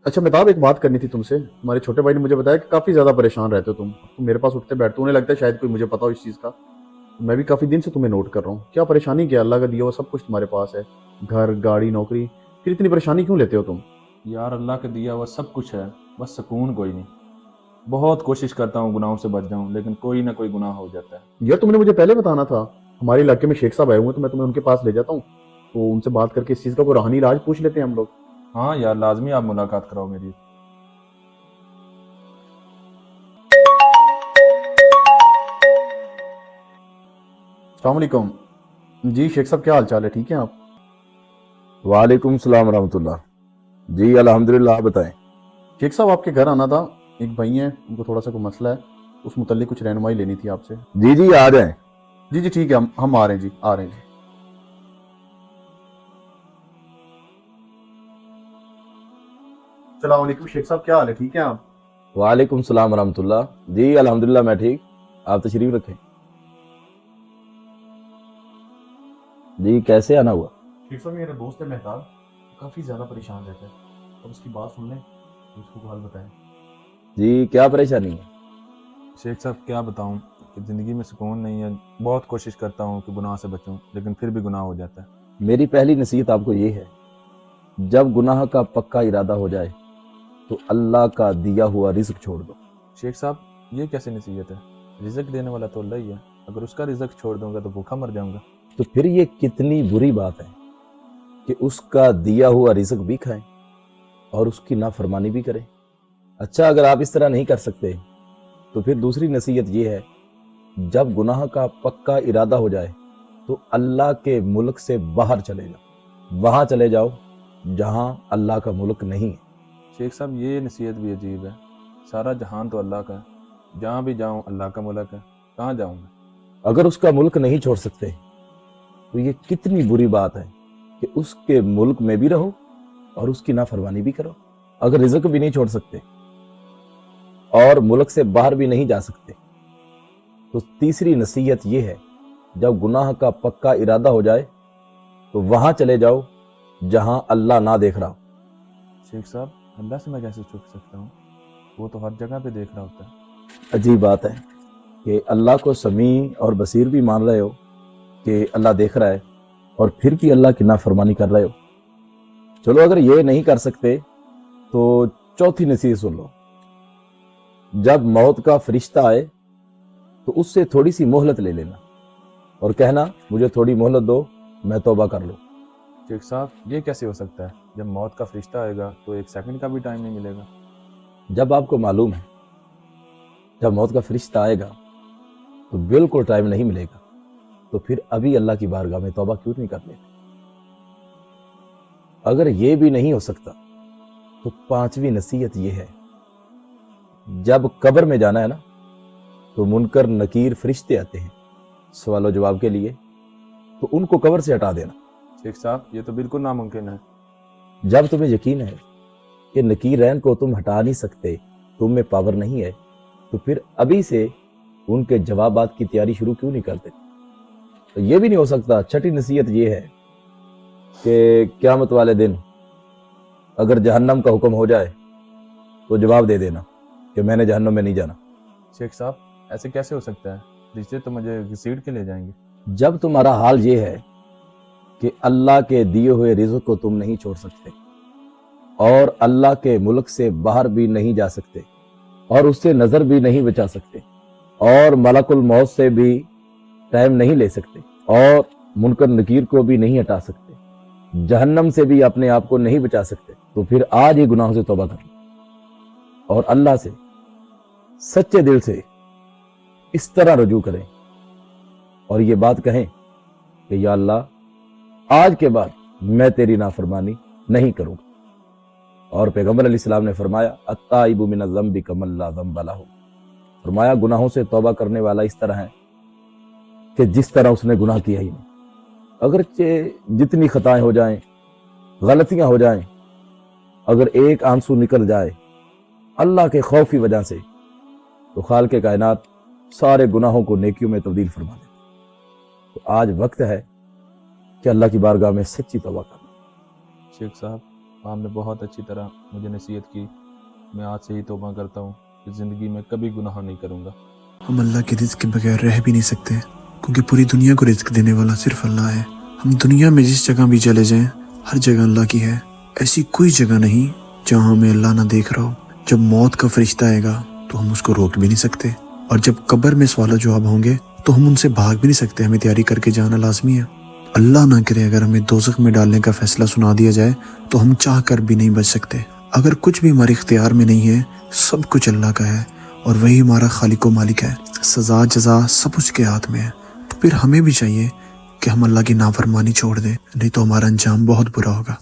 अच्छा मेहताब, एक बात करनी थी तुमसे। हमारे छोटे भाई ने मुझे बताया कि काफ़ी ज़्यादा परेशान रहते हो तुम मेरे पास उठते बैठते हो, उन्हें लगता है शायद कोई मुझे पता हो इस चीज़ का। मैं भी काफ़ी दिन से तुम्हें नोट कर रहा हूँ। क्या परेशानी, क्या अल्लाह का दिया हुआ सब कुछ तुम्हारे पास है, घर गाड़ी नौकरी, फिर इतनी परेशानी क्यों लेते हो तुम? यार अल्लाह के दिया हुआ सब कुछ है, बस सुकून कोई नहीं। बहुत कोशिश करता हूँ गुनाहों से बच जाऊँ, लेकिन कोई ना कोई गुनाह हो जाता है। यार तुमने मुझे पहले बताना था। हमारे इलाके में शेख साहब आए हुए हैं, तो मैं तुम्हें उनके पास ले जाता हूँ, तो उनसे बात करके इस चीज़ का कोई रूहानी इलाज पूछ लेते हैं हम लोग। हाँ यार, लाजमी आप मुलाकात कराओ मेरी। अस्सलाम वालेकुम। जी शेख साहब, क्या हाल चाल है, ठीक है आप? वालेकुम सलाम रहमतुल्लाह। जी अल्हम्दुलिल्लाह, आप बताएं। शेख साहब आपके घर आना था। एक भाई हैं, उनको थोड़ा सा कोई मसला है, उस मुतल्लिक कुछ रहनुमाई लेनी थी आपसे। जी जी आ जाएं। जी जी ठीक है, हम आ रहे हैं जी, आ रहे हैं जी। अस्सलाम वालेकुम शेख साहब, क्या हाल है, ठीक है आप? वालेकुम सलाम रहमतुल्लाह। जी अल्हम्दुलिल्लाह, मैं ठीक। आप तशरीफ रखें। जी कैसे आना हुआ? शेख साहब मेरा दोस्त है मेहताब, काफ़ी ज़्यादा परेशान रहता है। अब उसकी बात सुन लें तो उसको हाल बताएं। जी क्या परेशानी है? शेख साहब क्या बताऊँ कि ज़िंदगी में सुकून नहीं है। बहुत कोशिश करता हूँ कि गुनाह से बचूँ, लेकिन फिर भी गुनाह हो जाता है। मेरी पहली नसीहत आपको ये है, जब गुनाह का पक्का इरादा हो जाए तो अल्लाह का दिया हुआ रिज्क छोड़ दो। शेख साहब, ये कैसी नसीहत है? रिज़्क देने वाला तो अल्लाह ही है। अगर उसका रिज़्क छोड़ दूंगा तो भूखा मर जाऊंगा। तो फिर ये कितनी बुरी बात है कि उसका दिया हुआ रिज्क भी खाएं और उसकी नाफरमानी भी करें। अच्छा, अगर आप इस तरह नहीं कर सकते तो फिर दूसरी नसीहत ये है, जब गुनाह का पक्का इरादा हो जाए तो अल्लाह के मुल्क से बाहर चले जाओ। वहां चले जाओ जहां अल्लाह का मुल्क नहीं है। शेख साहब, ये नसीहत भी अजीब है। सारा जहान तो अल्लाह का है, जहाँ भी जाऊँ अल्लाह का मुल्क है, कहाँ जाऊँगा? अगर उसका मुल्क नहीं छोड़ सकते तो ये कितनी बुरी बात है कि उसके मुल्क में भी रहो और उसकी नाफरमानी भी करो। अगर रिज़्क भी नहीं छोड़ सकते और मुल्क से बाहर भी नहीं जा सकते तो तीसरी नसीहत ये है, जब गुनाह का पक्का इरादा हो जाए तो वहां चले जाओ जहां अल्लाह ना देख रहा हो। शेख साहब, अल्लाह से मैं कैसे छुप सकता हूँ? वो तो हर जगह पे देख रहा होता है। अजीब बात है कि अल्लाह को समी और बसीर भी मान रहे हो कि अल्लाह देख रहा है और फिर भी अल्लाह की नाफरमानी कर रहे हो। चलो, अगर ये नहीं कर सकते तो चौथी नसीहत सुन लो। जब मौत का फरिश्ता आए तो उससे थोड़ी सी मोहलत ले लेना और कहना, मुझे थोड़ी मोहलत दो, मैं तौबा कर लूं। शेख साहब, ये कैसे हो सकता है? जब मौत का फरिश्ता आएगा तो एक सेकंड का भी टाइम नहीं मिलेगा। जब आपको मालूम है जब मौत का फरिश्ता आएगा तो बिल्कुल टाइम नहीं मिलेगा, तो फिर अभी अल्लाह की बारगाह में तौबा क्यों नहीं कर लेते? अगर ये भी नहीं हो सकता तो पांचवी नसीहत ये है, जब कब्र में जाना है ना तो मुनकर नकीर फरिश्ते आते हैं सवाल जवाब के लिए, तो उनको कब्र से हटा देना। शेख साहब, ये तो बिल्कुल नामुमकिन है। जब तुम्हें यकीन है कि नकीरैन को तुम हटा नहीं सकते, तुम में पावर नहीं है, तो फिर अभी से उनके जवाबात की तैयारी शुरू क्यों नहीं करते? तो ये भी नहीं हो सकता। छठी नसीहत ये है कि क़यामत वाले दिन अगर जहन्नम का हुक्म हो जाए तो जवाब दे देना कि मैंने जहन्नम में नहीं जाना। शेख साहब, ऐसे कैसे हो सकता है? रिश्ते तो मुझे घसीट के ले जाएंगे। जब तुम्हारा हाल ये है कि अल्लाह के दिए हुए रिज़्क को तुम नहीं छोड़ सकते और अल्लाह के मुल्क से बाहर भी नहीं जा सकते और उससे नजर भी नहीं बचा सकते और मलकुल मौत से भी टाइम नहीं ले सकते और मुनकर नकीर को भी नहीं हटा सकते, जहन्नम से भी अपने आप को नहीं बचा सकते, तो फिर आज ही गुनाहों से तौबा कर लो और अल्लाह से सच्चे दिल से इस तरह रुजू करें और ये बात कहें कि या अल्लाह, आज के बाद मैं तेरी नाफरमानी नहीं करूंगा। और पैगंबर अलैहिस्सलाम ने फरमाया, अत्ताइबु मिनज़ ज़म्बि कमन ला ज़म्ब लहू। फरमाया, गुनाहों से तौबा करने वाला इस तरह है कि जिस तरह उसने गुनाह किया ही नहीं। अगरचे जितनी खताएं हो जाएं, गलतियां हो जाएं, अगर एक आंसू निकल जाए अल्लाह के खौफ की वजह से, तो खालिक़ कायनात सारे गुनाहों को नेकियों में तब्दील फरमा देता। तो आज वक्त है कि अल्लाह की बारगाह में सच्ची तौबा करना। शेख साहब, آپ نے بہت اچھی طرح مجھے نصیحت کی. میں آج سے ہی توبہ کرتا ہوں کہ زندگی میں کبھی گناہ نہیں کروں گا. ہم اللہ کے رزق کے بغیر رہ بھی نہیں سکتے، کیونکہ پوری دنیا کو رزق دینے والا صرف اللہ ہے. ہم دنیا میں جس جگہ بھی چلے جائیں ہر جگہ اللہ کی ہے. ایسی کوئی جگہ نہیں جہاں ہمیں اللہ نہ دیکھ رہا ہو. جب موت کا فرشتہ آئے گا تو ہم اس کو روک بھی نہیں سکتے، اور جب قبر میں سوال و جواب ہوں گے تو ہم ان سے بھاگ بھی نہیں سکتے. ہمیں تیاری کر کے جانا لازمی ہے. اللہ نہ کرے اگر ہمیں دوزخ میں ڈالنے کا فیصلہ سنا دیا جائے تو ہم چاہ کر بھی نہیں بچ سکتے. اگر کچھ بھی ہمارے اختیار میں نہیں ہے، سب کچھ اللہ کا ہے اور وہی ہمارا خالق و مالک ہے. سزا جزا سب اس کے ہاتھ میں ہے. تو پھر ہمیں بھی چاہیے کہ ہم اللہ کی نافرمانی چھوڑ دیں، نہیں تو ہمارا انجام بہت برا ہوگا.